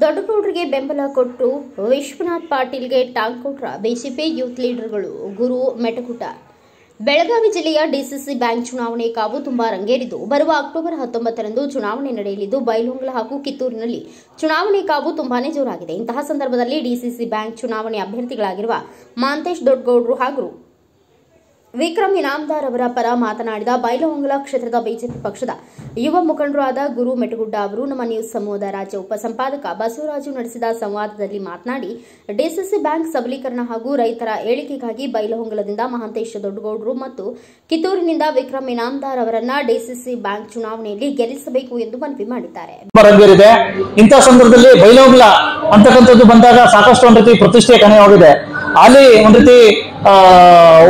ದೊಡ್ಡಗೌಡರಿಗೆ ಬೆಂಬಲ ಕೊಟ್ಟು ವಿಶ್ವನಾಥ್ ಪಾಟೀಲ್ಗೆ ಟಾಂಗ್ ಕೊಟ್ರ ಬಿಜೆಪಿ ಯೂತ್ ಲೀಡರ್ಗಳು. ಗುರು ಮೆಟಗುಡ್ಡ. ಬೆಳಗಾವಿ ಜಿಲ್ಲೆಯ ಡಿಸಿಸಿ ಬ್ಯಾಂಕ್ ಚುನಾವಣೆ ಕಾವು ತುಂಬಾ ರಂಗೇರಿದ್ದು, ಬರುವ ಅಕ್ಟೋಬರ್ 19ರಂದು ಚುನಾವಣೆ ನಡೆಯಲಿದ್ದು, ಬೈಲಹೊಂಗಲ ಹಾಗೂ ಕಿತ್ತೂರಿನಲ್ಲಿ ಚುನಾವಣೆ ಕಾವು ತುಂಬಾನೇ ಜೋರಾಗಿದೆ. ಇಂತಹ ಸಂದರ್ಭದಲ್ಲಿ ಡಿಸಿಸಿ ಬ್ಯಾಂಕ್ ಚುನಾವಣೆ ಅಭ್ಯರ್ಥಿಗಳಾಗಿರುವ ಮಹಾಂತೇಶ್ ದೊಡ್ಡಗೌಡರು ಹಾಗೂ ವಿಕ್ರಮ್ ಇನಾಮದಾರ್ ಅವರ ಪರ ಮಾತನಾಡಿದ ಬೈಲಹೊಂಗಲ ಕ್ಷೇತ್ರದ ಬಿಜೆಪಿ ಪಕ್ಷದ ಯುವ ಮುಖಂಡರು ಆದ ಗುರು ಮೆಟಗುಡ್ಡ ಅವರು ನಮ್ಮ ನ್ಯೂಸ್ ಸಮೂಹದ ರಾಜ್ಯ ಉಪಸಂಪಾದಕ ಬಸವರಾಜು ನಡೆಸಿದ ಸಂವಾದದಲ್ಲಿ ಮಾತನಾಡಿ, ಡಿಸಿಸಿ ಬ್ಯಾಂಕ್ ಸಬಲೀಕರಣ ಹಾಗೂ ರೈತರ ಏಳಿಗೆಗಾಗಿ ಬೈಲಹೊಂಗಲದಿಂದ ಮಹಾಂತೇಶ್ ದೊಡ್ಡಗೌಡರು ಮತ್ತು ಕಿತ್ತೂರಿನಿಂದ ವಿಕ್ರಮ್ ಇನಾಮದಾರ್ ಅವರನ್ನ ಡಿಸಿಸಿ ಬ್ಯಾಂಕ್ ಚುನಾವಣೆಯಲ್ಲಿ ಗೆಲ್ಲಿಸಬೇಕು ಎಂದು ಮನವಿ ಮಾಡಿದ್ದಾರೆ. ಇಂತಹ ಸಂದರ್ಭದಲ್ಲಿ ಬೈಲಹೊಂಗಲ ಅಂತಕ್ಕಂಥದ್ದು ಬಂದಾಗ ಸಾಕಷ್ಟು ಒಂದು ರೀತಿ ಪ್ರತಿಷ್ಠೆಯ ಕಣವಾಗಿದೆ. ಅಲ್ಲಿ ಒಂದ್ ರೀತಿ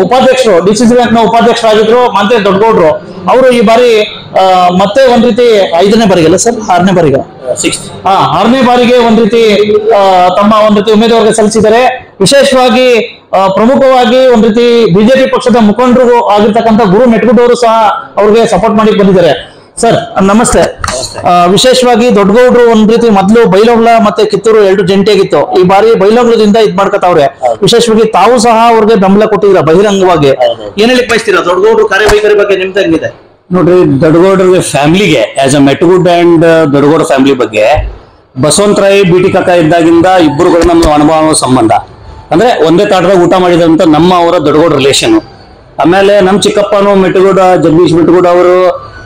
ಉಪಾಧ್ಯಕ್ಷರು ಡಿಸಿಸಿ ಬ್ಯಾಂಕ್ ನ ಉಪಾಧ್ಯಕ್ಷರಾಗಿದ್ರು ಮಹಾಂತೇಶ್ ದೊಡ್ಡಗೌಡರು ಅವರು ಈ ಬಾರಿ ಮತ್ತೆ ಒಂದ್ ರೀತಿ 5ನೇ ಬಾರಿಗೆಲ್ಲ ಸರ್ 6ನೇ ಬಾರಿಗೆ 6ನೇ ಬಾರಿಗೆ ಒಂದ್ ರೀತಿ ತಮ್ಮ ಒಂದ್ ರೀತಿ ಉಮೇದುವಾರಿಕೆ ಸಲ್ಲಿಸಿದ್ದಾರೆ. ವಿಶೇಷವಾಗಿ ಪ್ರಮುಖವಾಗಿ ಒಂದ್ ರೀತಿ ಬಿಜೆಪಿ ಪಕ್ಷದ ಮುಖಂಡರು ಆಗಿರ್ತಕ್ಕಂಥ ಗುರು ಮೆಟಗುಡ್ಡ ಅವರು ಸಹ ಅವ್ರಿಗೆ ಸಪೋರ್ಟ್ ಮಾಡಿ ಬಂದಿದ್ದಾರೆ. ಸರ್ ನಮಸ್ತೆ. ವಿಶೇಷವಾಗಿ ದೊಡ್ಡಗೌಡರು ಒಂದ್ ರೀತಿ ಮೊದಲು ಬೈಲಹೊಂಗಲ ಮತ್ತೆ ಕಿತ್ತೂರು 2 ಜಂಟಿಯಾಗಿತ್ತು. ಈ ಬಾರಿ ಬೈಲಹೊಂಗಲದಿಂದ ಇದ್ ಮಾಡ್ಕತಾವ್ರೆ. ವಿಶೇಷವಾಗಿ ತಾವು ಸಹ ಅವ್ರಿಗೆ ಬೆಂಬಲ ಕೊಟ್ಟಿದ್ರ ಬಹಿರಂಗವಾಗಿ. ಏನ್ ಹೇಳಿ ಬಯಸ್ತೀರಾ ದೊಡ್ಡಗೌಡರು ಕಾರ್ಯವೈಖರಿ ಬಗ್ಗೆ ನಿಮ್ದು ಹೆಂಗಿದೆ? ನೋಡ್ರಿ, ದೊಡ್ಡಗೌಡರಿಗೆ ಫ್ಯಾಮಿಲಿಗೆ as a Metagud and Doddagouda family ಬಗ್ಗೆ ಬಸವಂತರಾಯ್ ಬಿಟಿ ಕಾಕ ಇದ್ದಾಗಿಂದ ಇಬ್ಬರುಗಳ ನಮ್ಮ ಅನುಭವ ಸಂಬಂಧ ಅಂದ್ರೆ ಒಂದೇ ತಾಟದಾಗ ಊಟ ಮಾಡಿದಂತ ನಮ್ಮ ಅವರ ದೊಡ್ಡಗೌಡ ರಿಲೇಷನ್. ಆಮೇಲೆ ನಮ್ ಚಿಕ್ಕಪ್ಪನು ಮೆಟಗುಡ ಜಗದೀಶ್ ಮೆಟಗುಡ ಅವರು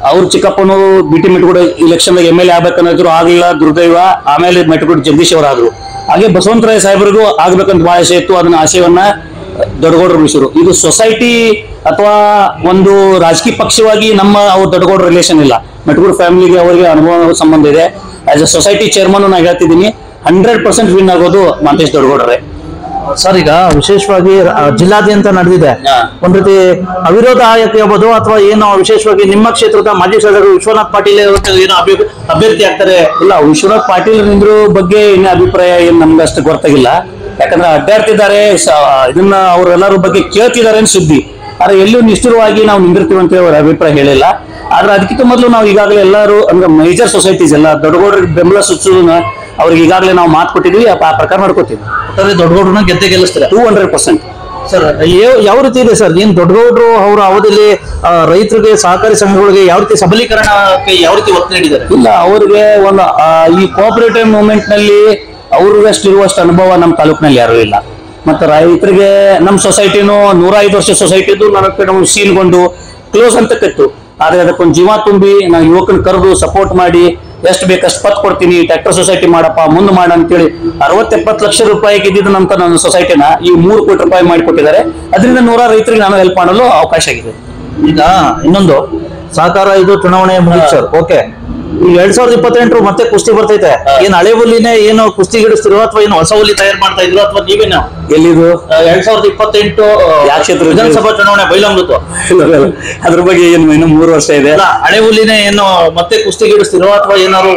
ಅವ್ರ ಚಿಕ್ಕಪ್ಪನು ಬಿಟಿ ಮೆಟಗುಡ ಇಲೆಕ್ಷನ್ MLA ಆಗ್ಬೇಕನ್ನೋದ್ರು ಆಗ್ಲಿಲ್ಲ, ದುರ್ದೈವ. ಆಮೇಲೆ ಮೆಟಗುಡ ಜಗದೀಶ್ ಅವರಾದ್ರು. ಹಾಗೆ ಬಸವಂತರಾಯ ಸಾಹೇಬರಿಗೂ ಆಗ್ಬೇಕಂತ ಬಹಳ ಆಸೆ ಇತ್ತು. ಅದನ್ನ ಆಶಯವನ್ನ ದೊಡ್ಡಗೌಡರು ಉಳಿಸಿರು. ಇದು ಸೊಸೈಟಿ ಅಥವಾ ಒಂದು ರಾಜಕೀಯ ಪಕ್ಷವಾಗಿ ನಮ್ಮ ಅವ್ರ ದೊಡ್ಡಗೌಡ ರಿಲೇಷನ್ ಇಲ್ಲ. ಮೆಟಗುಡ ಫ್ಯಾಮಿಲಿಗೆ ಅವರಿಗೆ ಅನುಭವ ಸಂಬಂಧ ಇದೆ. ಆಸ್ ಅ ಸೊಸೈಟಿ ಚೇರ್ಮನ್ ನಾನು ಹೇಳ್ತಿದ್ದೀನಿ, 100% ವಿನ್ ಆಗೋದು ಮಹಾಂತೇಶ್ ದೊಡ್ಡಗೌಡರೇ. ಸರ್, ಈಗ ವಿಶೇಷವಾಗಿ ಜಿಲ್ಲಾದ್ಯಂತ ನಡೆದಿದೆ ಒಂದ್ ರೀತಿ ಅವಿರೋಧ ಆಯ್ಕೆ ಆಗ್ಬೋದು ಅಥವಾ ಏನು ವಿಶೇಷವಾಗಿ ನಿಮ್ಮ ಕ್ಷೇತ್ರದ ಮಾಜಿ ಶಾಸಕರು ವಿಶ್ವನಾಥ್ ಪಾಟೀಲ್ ಏನೋ ಅಭ್ಯರ್ಥಿ ಆಗ್ತಾರೆ? ಇಲ್ಲ, ವಿಶ್ವನಾಥ್ ಪಾಟೀಲ್ ನಿಂದ್ರು ಬಗ್ಗೆ ಇನ್ನ ಅಭಿಪ್ರಾಯ ಏನ್ ನಮ್ಗೆ ಅಷ್ಟು ಗೊತ್ತಾಗಿಲ್ಲ. ಯಾಕಂದ್ರೆ ಅಡ್ಡಾಡ್ತಿದ್ದಾರೆ, ಇದನ್ನ ಅವರೆಲ್ಲರ ಬಗ್ಗೆ ಕೇಳ್ತಿದ್ದಾರೆ ಅಂತ ಸುದ್ದಿ. ಆದ್ರೆ ಎಲ್ಲೂ ನಿಷ್ಠುರವಾಗಿ ನಾವು ನಿಂದಿರ್ತೀವಿ ಅಂತ ಅವ್ರ ಅಭಿಪ್ರಾಯ ಹೇಳಿಲ್ಲ. ಆದ್ರೆ ಅದಕ್ಕಿಂತ ಮೊದಲು ನಾವು ಈಗಾಗಲೇ ಎಲ್ಲರೂ ಅಂದ್ರೆ ಮೇಜರ್ ಸೊಸೈಟೀಸ್ ಎಲ್ಲ ದೊಡ್ಡಗೌಡರಿಗೆ ಬೆಂಬಲ ಸೂಚಿಸೋದನ್ನ ಅವ್ರಿಗೆ ಈಗಾಗಲೇ ನಾವು ಮಾತು ಕೊಟ್ಟಿದ್ವಿ, ಆ ಪ್ರಕಾರ ಮಾಡ್ಕೊತೀವಿ. ದೊಡ್ಡಗೌಡರನ್ನ ಗೆಲ್ಲಿಸ್ತಾರೆ 200%. ಸರ್, ಯಾವ ರೀತಿ ಇದೆ ಸರ್? ಏನ್ ದೊಡ್ಡಗೌಡರು ಅವರ ಅವಧಿಯಲ್ಲಿ ರೈತರಿಗೆ ಸಹಕಾರಿ ಸಂಘಗಳಿಗೆ ಯಾವ ರೀತಿ ಸಬಲೀಕರಣಕ್ಕೆ ಯಾವ ರೀತಿ ಒತ್ತು ನೀಡಿದ್ದಾರೆ? ಇಲ್ಲ, ಅವ್ರಿಗೆ ಒಂದು ಈ ಕೋಆಪರೇಟಿವ್ ಮೂವ್ಮೆಂಟ್ ನಲ್ಲಿ ಅವ್ರಿಗಷ್ಟು ಇರುವಷ್ಟು ಅನುಭವ ನಮ್ಮ ತಾಲೂಕಿನಲ್ಲಿ ಯಾರು ಇಲ್ಲ. ಮತ್ತೆ ರೈತರಿಗೆ ನಮ್ಮ ಸೊಸೈಟಿನೂ 105 ವರ್ಷ ಸೊಸೈಟಿದು ನಾವು ಸೀಲ್ಗೊಂಡು ಕ್ಲೋಸ್ ಅಂತ ಕಟ್ಟು. ಆದ್ರೆ ಅದಕ್ಕೊಂದು ಜೀವ ತುಂಬಿ ನಾವು ಯುವಕನ ಕರೆದು ಸಪೋರ್ಟ್ ಮಾಡಿ ಎಷ್ಟು ಬೇಕಷ್ಟು ಪತ್ ಕೊಡ್ತೀನಿ, ಟ್ರ್ಯಾಕ್ಟರ್ ಸೊಸೈಟಿ ಮಾಡಪ್ಪ ಮುಂದೆ ಮಾಡ ಅಂತೇಳಿ 60-70 ಲಕ್ಷ ರೂಪಾಯಿಗೆ ಇದ್ದಿದ್ದು ನಮ್ಮ ನನ್ನ ಸೊಸೈಟಿನ ಈ 3 ಕೋಟಿ ರೂಪಾಯಿ ಮಾಡಿಕೊಟ್ಟಿದ್ದಾರೆ. ಅದರಿಂದ 100 ರೈತರಿಗೆ ನಾನು ಹೆಲ್ಪ್ ಮಾಡಲು ಅವಕಾಶ ಆಗಿದೆ. ಈಗ ಇನ್ನೊಂದು ಸಹಕಾರ ಇದು ಚುನಾವಣೆ ಮುಗಿತು ಸರ್, ಓಕೆ. ಈ 2028 ಮತ್ತೆ ಕುಸ್ತಿ ಬರ್ತೈತೆ. ಏನ್ ಹಳೆ ಹುಲ್ಲಿನೇ ಏನು ಕುಸ್ತಿ ಗಿಡಿಸ್ತಿರೋ ಅಥವಾ ಏನು ಹೊಸ ಹುಲಿ ತಯಾರು ಮಾಡ್ತಾ ಇದ್ರು ಅಥವಾ ನೀವೇನು? ಎಲ್ಲಿದು 2028 ಯಾವ ಕ್ಷೇತ್ರ ವಿಧಾನಸಭಾ ಚುನಾವಣೆ ಬೈಲಹೊಂಗಲದ್ದು? ಅದ್ರ ಬಗ್ಗೆ ಏನು ಇನ್ನು 3 ವರ್ಷ ಇದೆ. ಹಳೆ ಹುಲ್ಲಿನೇ ಏನು ಮತ್ತೆ ಕುಸ್ತಿ ಗಿಡಿಸ್ತಿರೋ ಅಥವಾ ಏನಾದ್ರು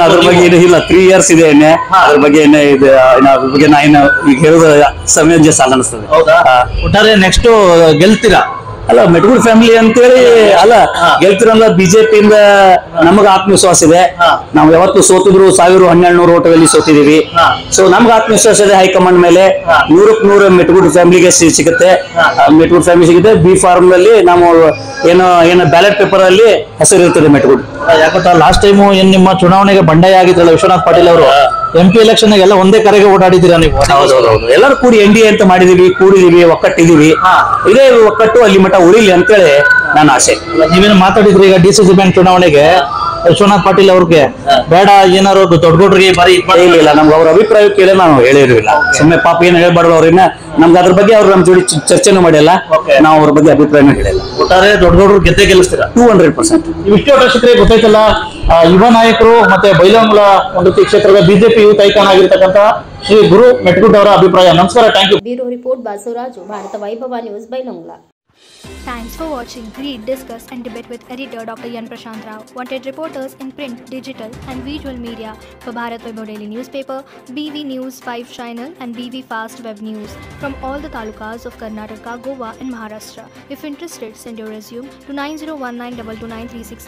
ಅದ್ರ ಬಗ್ಗೆ ಏನು ಇಲ್ಲ, 3 years ಇದೆ ಎಣ್ಣೆ. ಅದ್ರ ಬಗ್ಗೆ ಏನೇ ಇದೆ, ಅದ್ರ ಬಗ್ಗೆ ನಾ ಏನು ಈಗ ಹೇಳೋದು ಸಮಯ ಸಾಲ ಅನಿಸ್ತದೆ. ಹೌದಾ? ಒಟ್ಟಾರೆ ನೆಕ್ಸ್ಟ್ ಗೆಲ್ತೀರಾ? ಅಲ್ಲ, ಮೆಟಗುಡ್ ಫ್ಯಾಮಿಲಿ ಅಂತೇಳಿ ಅಲ್ಲ ಗೆಲ್ತಿರಲ್ಲ. ಬಿಜೆಪಿಯಿಂದ ನಮಗ ಆತ್ಮವಿಶ್ವಾಸ ಇದೆ. ನಾವು ಯಾವತ್ತು ಸೋತಿದ್ರು 1100 ಓಟದಲ್ಲಿ ಸೋತಿದೀವಿ. ಸೊ ನಮ್ಗೆ ಆತ್ಮವಿಶ್ವಾಸ ಇದೆ ಹೈಕಮಾಂಡ್ ಮೇಲೆ. 100ಕ್ಕೆ 100 ಮೆಟಗುಡ್ ಫ್ಯಾಮಿಲಿಗೆ ಸಿಗುತ್ತೆ. ಮೆಟಗುಡ್ ಫ್ಯಾಮಿಲಿ ಸಿಗುತ್ತೆ. ಬಿ ಫಾರ್ಮ್ ನಲ್ಲಿ ನಾವು ಏನು ಬ್ಯಾಲೆಟ್ ಪೇಪರ್ ಅಲ್ಲಿ ಹೆಸರು ಇರ್ತದೆ ಮೆಟಗುಡ್. ಯಾಕಂತ ಲಾಸ್ಟ್ ಟೈಮ್ ಏನ್ ನಿಮ್ಮ ಚುನಾವಣೆಗೆ ಬಂಡಾಯ ಆಗಿದ್ರಲ್ಲ ವಿಶ್ವನಾಥ್ ಪಾಟೀಲ್ ಅವರು, MP ಎಲೆಕ್ಷನ್ ಎಲ್ಲ ಒಂದೇ ಕರೆಗೆ ಓಡಾಡಿದ್ದೀರಾ ನೀವು? ಹೌದೌದು, ಎಲ್ಲರೂ ಕೂಡಿ NDA ಅಂತ ಮಾಡಿದೀವಿ, ಕೂಡಿದೀವಿ, ಒಕ್ಕಟ್ಟಿದೀವಿ. ಇದೇ ಒಕ್ಕಟ್ಟು ಅಲ್ಲಿ ಮಠ ಉಳಿಲಿ ಅಂತೇಳಿ ನನ್ನ ಆಸೆ. ನೀವೇನು ಮಾತಾಡಿದ್ರಿ ಈಗ DCC ಬ್ಯಾಂಕ್ ಚುನಾವಣೆಗೆ ವಿಶ್ವನಾಥ್ ಪಾಟೀಲ್ ಅವ್ರಿಗೆ ಬೇಡ ಏನಾರು ದೊಡ್ಡಗೌಡರಿಗೆ ಬಾರಿ ಇಲ್ಲ, ನಮ್ಗೆ ಅವ್ರ ಅಭಿಪ್ರಾಯ ಕೇಳಿ ನಾವು ಹೇಳಿರ್ಲಿಲ್ಲ. ಸುಮ್ಮನೆ ಪಾಪ ಏನು ಹೇಳ್ಬಾರ್ದು ಅವ್ರನ್ನ. ನಮ್ಗೆ ಅದ್ರ ಬಗ್ಗೆ ಅವ್ರು ನಮ್ಮ ಜೋಡಿ ಚರ್ಚೆನೂ ಮಾಡಿಲ್ಲ, ನಾವು ಅವ್ರ ಬಗ್ಗೆ ಅಭಿಪ್ರಾಯನೂ ಹೇಳಿಲ್ಲ. ಒಟ್ಟಾರೆ ದೊಡ್ಡಗೌಡರು ಗೆಲ್ಲಿಸ್ತೀರಾ 200%. ಇವಿಷ್ಟು ವರ್ಷಕ್ಕೆ ಗೊತ್ತಾಯ್ತಲ್ಲ, ಯುವ ನಾಯಕರು ಮತ್ತೆ ಬೈಲಹೊಂಗಲ ಒಂದು ಕ್ಷೇತ್ರದ ಬಿಜೆಪಿ ಯೂತ್ ಐಕಾನ್ ಆಗಿರ್ತಕ್ಕಂಥ ಶ್ರೀ ಗುರು ಮೆಟಗುಡ್ಡ ಅವರ ಅಭಿಪ್ರಾಯ. ನಮಸ್ಕಾರ, thank you. Bureau report Basavaraju, Bharat Vaibhav news, Bailhongal. Thanks for watching. Read, discuss and debate with editor Dr. Yan Prashant Rao. Wanted reporters in print, digital and visual media for Bharat Vaibhav Daily Newspaper, BV News 5 Channel and BV Fast Web News from all the talukas of Karnataka, Goa and Maharashtra. If interested, send your resume to 9019229366.